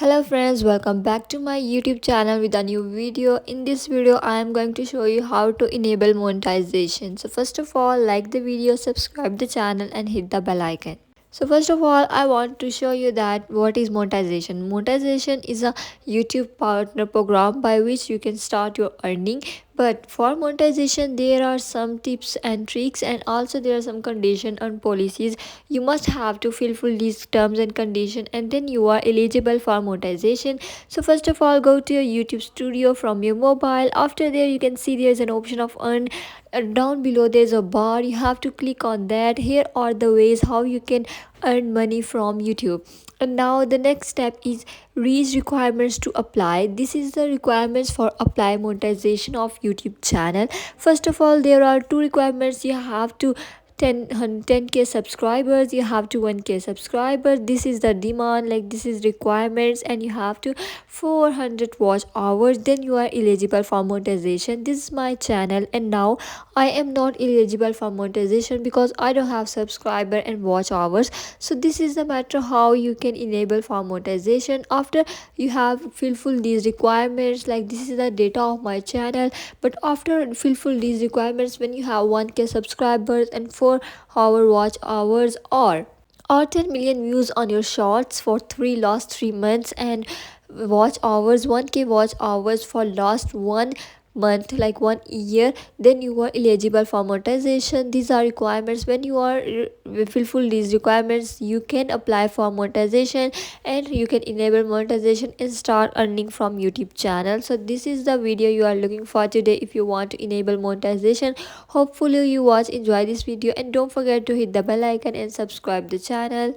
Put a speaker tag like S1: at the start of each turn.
S1: Hello friends, welcome back to my YouTube channel with a new video. In this video, I am going to show you how to enable monetization. So first of all, like the video, subscribe the channel and hit the bell icon. So first of all, I want to show you that what is monetization. Monetization is a YouTube partner program by which you can start your earning. But for monetization, there are some tips and tricks, and also there are some condition and policies. You must have to fulfill these terms and condition, and then you are eligible for monetization. So first of all, go to your YouTube studio from your mobile. After there, you can see there's an option of earn. Down below there's a bar, you have to click on that. Here are the ways how you can earn money from YouTube. And now the next step is reach requirements to apply. This is the requirements for apply monetization of YouTube channel. First of all, there are two requirements. You have to 10k subscribers, you have to 1k subscribers. This is the demand, like this is requirements, and you have to 400 watch hours, then you are eligible for monetization. This is my channel, and now I am not eligible for monetization because I don't have subscriber and watch hours. So this is the matter how you can enable for monetization. After you have fulfill these requirements, like this is the data of my channel, but after fulfill these requirements, when you have 1k subscribers and 4-hour watch hours, or 10 million views on your shorts for last 3 months, and watch hours 1k watch hours for last 1 month, like 1 year, then you are eligible for monetization. These are requirements. When you are fulfill these requirements, you can apply for monetization, and you can enable monetization and start earning from YouTube channel. So this is the video you are looking for today. If you want to enable monetization, hopefully you enjoy this video, and don't forget to hit the bell icon and subscribe the channel.